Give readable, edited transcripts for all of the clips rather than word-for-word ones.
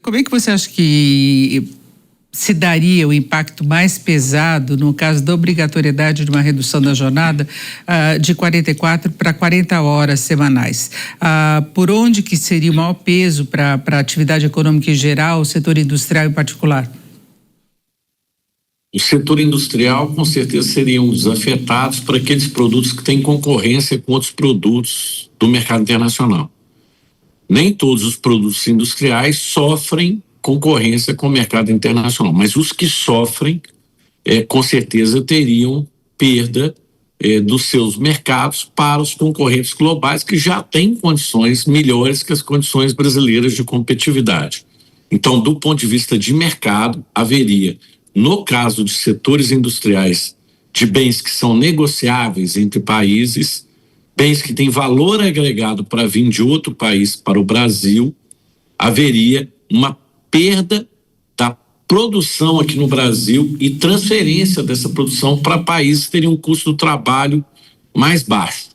Como é que você acha que se daria o impacto mais pesado no caso da obrigatoriedade de uma redução da jornada de 44 para 40 horas semanais? Por onde que seria o maior peso para a atividade econômica em geral, o setor industrial em particular? O setor industrial, com certeza, seria um dos afetados para aqueles produtos que têm concorrência com outros produtos do mercado internacional. Nem todos os produtos industriais sofrem concorrência com o mercado internacional, mas os que sofrem, com certeza, teriam perda dos seus mercados para os concorrentes globais que já têm condições melhores que as condições brasileiras de competitividade. Então, do ponto de vista de mercado, haveria, no caso de setores industriais, de bens que são negociáveis entre países, bens que têm valor agregado para vir de outro país para o Brasil, haveria uma perda da produção aqui no Brasil e transferência dessa produção para países que teriam um custo do trabalho mais baixo.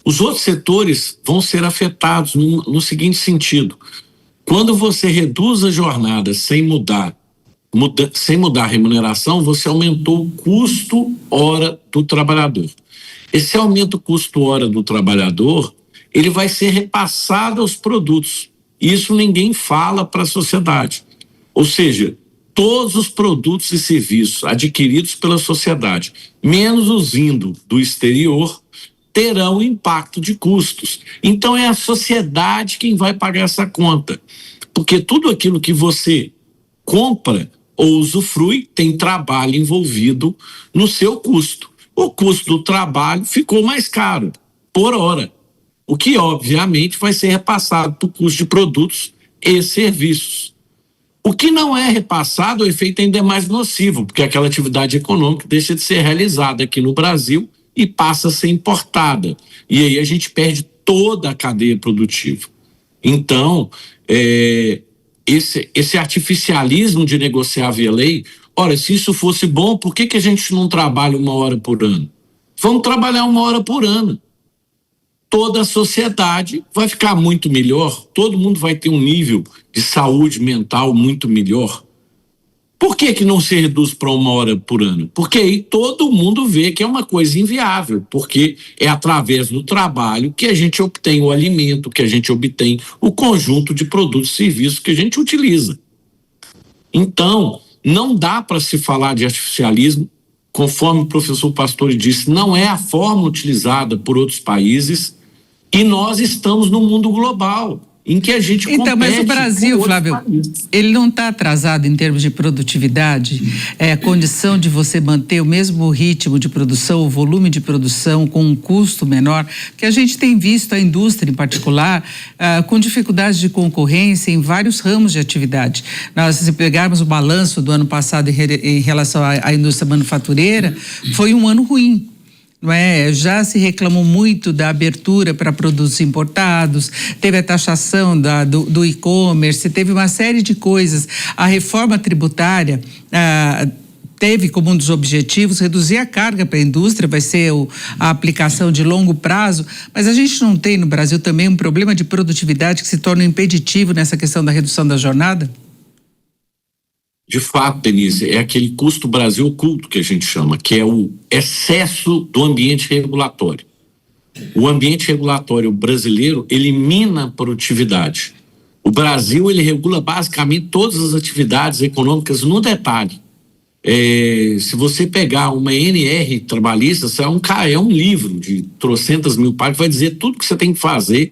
Os outros setores vão ser afetados no seguinte sentido: quando você reduz a jornada sem mudar a remuneração, você aumentou o custo hora do trabalhador. Esse aumento do custo hora do trabalhador, ele vai ser repassado aos produtos. Isso ninguém fala para a sociedade. Ou seja, todos os produtos e serviços adquiridos pela sociedade, menos os vindo do exterior, terão impacto de custos. Então é a sociedade quem vai pagar essa conta. Porque tudo aquilo que você compra ou usufrui tem trabalho envolvido no seu custo. O custo do trabalho ficou mais caro por hora, o que obviamente vai ser repassado para o custo de produtos e serviços. O que não é repassado, o efeito ainda é mais nocivo, porque aquela atividade econômica deixa de ser realizada aqui no Brasil e passa a ser importada. E aí a gente perde toda a cadeia produtiva. Então, esse artificialismo de negociar via lei, ora, se isso fosse bom, por que a gente não trabalha 1 hora por ano? Vamos trabalhar 1 hora por ano. Toda a sociedade vai ficar muito melhor, todo mundo vai ter um nível de saúde mental muito melhor. Por que não se reduz para 1 hora por ano? Porque aí todo mundo vê que é uma coisa inviável, porque é através do trabalho que a gente obtém o alimento, que a gente obtém o conjunto de produtos e serviços que a gente utiliza. Então, não dá para se falar de artificialismo, conforme o professor Pastore disse, não é a forma utilizada por outros países. E nós estamos no mundo global, em que a gente compete. Então, mas o Brasil, Flávio, ele não está atrasado em termos de produtividade? É a condição de você manter o mesmo ritmo de produção, o volume de produção com um custo menor, que a gente tem visto a indústria em particular com dificuldades de concorrência em vários ramos de atividade. Nós, se pegarmos o balanço do ano passado em relação à indústria manufatureira, foi um ano ruim. Não é? Já se reclamou muito da abertura para produtos importados, teve a taxação do e-commerce, teve uma série de coisas. A reforma tributária teve como um dos objetivos reduzir a carga para a indústria, vai ser a aplicação de longo prazo, mas a gente não tem no Brasil também um problema de produtividade que se torna impeditivo nessa questão da redução da jornada? De fato, Denise, é aquele custo Brasil oculto que a gente chama, que é o excesso do ambiente regulatório. O ambiente regulatório brasileiro elimina a produtividade. O Brasil, ele regula basicamente todas as atividades econômicas no detalhe. Se você pegar uma NR trabalhista, é um livro de trocentas mil páginas, vai dizer tudo que você tem que fazer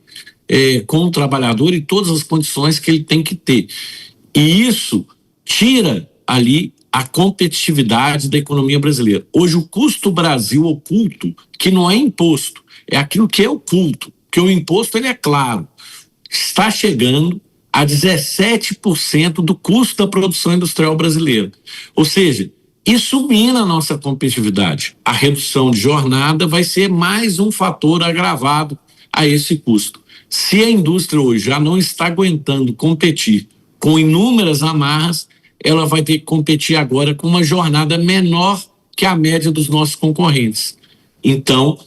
com o trabalhador e todas as condições que ele tem que ter. E isso tira ali a competitividade da economia brasileira. Hoje o custo Brasil oculto, que não é imposto, é aquilo que é oculto, porque o imposto ele é claro, está chegando a 17% do custo da produção industrial brasileira. Ou seja, isso mina a nossa competitividade. A redução de jornada vai ser mais um fator agravado a esse custo. Se a indústria hoje já não está aguentando competir com inúmeras amarras, ela vai ter que competir agora com uma jornada menor que a média dos nossos concorrentes. Então,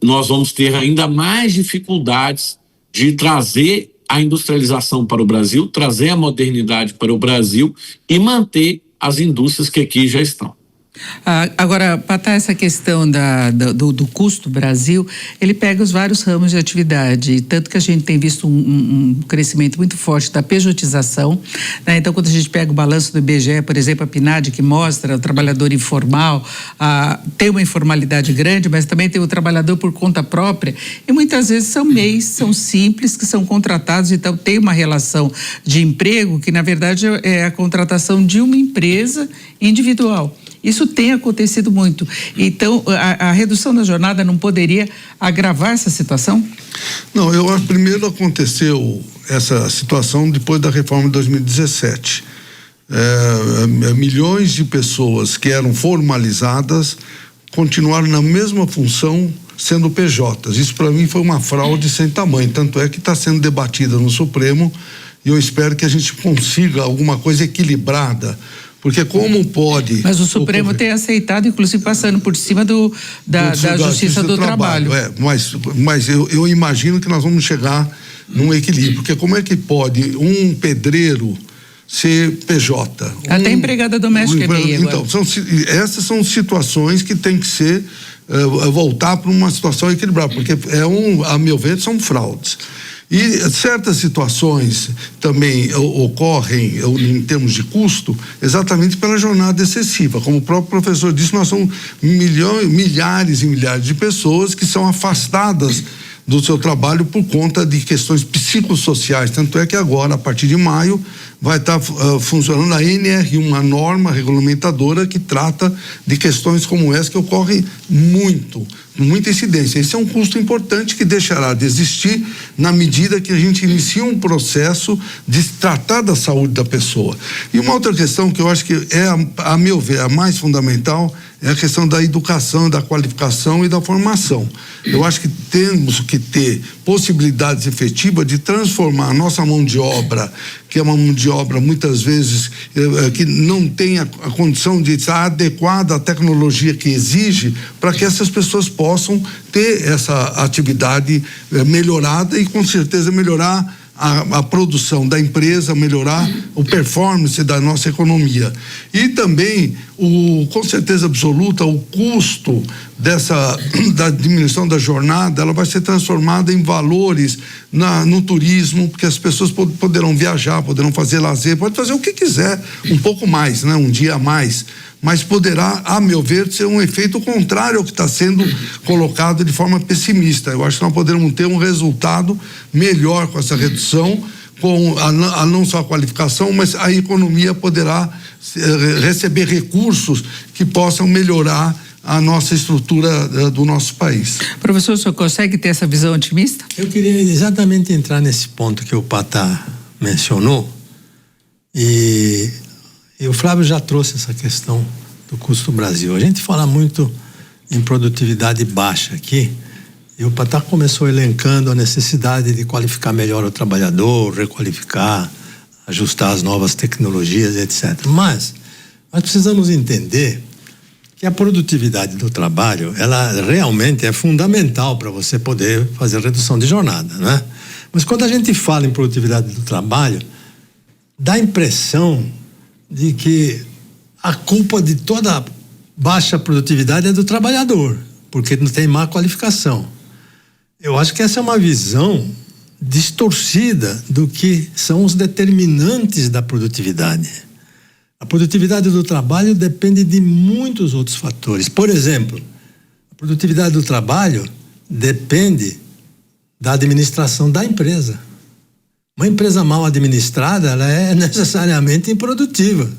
nós vamos ter ainda mais dificuldades de trazer a industrialização para o Brasil, trazer a modernidade para o Brasil e manter as indústrias que aqui já estão. Agora, Patá, essa questão do custo Brasil, ele pega os vários ramos de atividade, tanto que a gente tem visto um crescimento muito forte da pejotização, né? Então, quando a gente pega o balanço do IBGE, por exemplo, a PNAD, que mostra o trabalhador informal, tem uma informalidade grande, mas também tem o trabalhador por conta própria, e muitas vezes são MEIs, são simples, que são contratados, então tem uma relação de emprego que, na verdade, é a contratação de uma empresa individual. Isso tem acontecido muito. Então, a redução da jornada não poderia agravar essa situação? Não, eu acho que primeiro aconteceu essa situação depois da reforma de 2017. Milhões de pessoas que eram formalizadas continuaram na mesma função sendo PJs. Isso para mim foi uma fraude sem tamanho. Tanto é que está sendo debatida no Supremo e eu espero que a gente consiga alguma coisa equilibrada. Porque como pode... Mas o Supremo tem aceitado, inclusive passando por cima da Justiça do Trabalho. Mas eu imagino que nós vamos chegar num equilíbrio. Porque como é que pode um pedreiro ser PJ? Até empregada doméstica é MEI agora. Então, essas são situações que tem que ser... voltar para uma situação equilibrada. Porque a meu ver, são fraudes. E certas situações também ocorrem em termos de custo exatamente pela jornada excessiva. Como o próprio professor disse, nós somos milhares e milhares de pessoas que são afastadas do seu trabalho por conta de questões psicossociais. Tanto é que agora, a partir de maio, vai estar funcionando a NR1, uma norma regulamentadora que trata de questões como essa que ocorrem muita incidência. Esse é um custo importante que deixará de existir na medida que a gente inicia um processo de tratar da saúde da pessoa. E uma outra questão que eu acho que é, a meu ver, a mais fundamental é a questão da educação, da qualificação e da formação. Eu acho que temos que ter possibilidades efetivas de transformar a nossa mão de obra, que é uma mão de obra muitas vezes que não tem a condição de estar adequada à tecnologia que exige, para que essas pessoas possam ter essa atividade melhorada e com certeza melhorar a produção da empresa, melhorar o performance da nossa economia. E também, com certeza absoluta, o custo da diminuição da jornada, ela vai ser transformada em valores no turismo, porque as pessoas poderão viajar, poderão fazer lazer, pode fazer o que quiser, um pouco mais, né? Um dia a mais. Mas poderá, a meu ver, ser um efeito contrário ao que está sendo colocado de forma pessimista. Eu acho que nós poderemos ter um resultado melhor com essa redução, com não só a qualificação, mas a economia poderá receber recursos que possam melhorar a nossa estrutura do nosso país. Professor, o senhor consegue ter essa visão otimista? Eu queria exatamente entrar nesse ponto que o Patá mencionou, e o Flávio já trouxe essa questão do custo Brasil. A gente fala muito em produtividade baixa aqui, e o Patá começou elencando a necessidade de qualificar melhor o trabalhador, requalificar, ajustar as novas tecnologias, etc. Mas nós precisamos entender que a produtividade do trabalho, ela realmente é fundamental para você poder fazer redução de jornada, né? Mas quando a gente fala em produtividade do trabalho, dá a impressão de que a culpa de toda a baixa produtividade é do trabalhador, porque não tem má qualificação. Eu acho que essa é uma visão distorcida do que são os determinantes da produtividade. A produtividade do trabalho depende de muitos outros fatores. Por exemplo, a produtividade do trabalho depende da administração da empresa. Uma empresa mal administrada, ela é necessariamente improdutiva.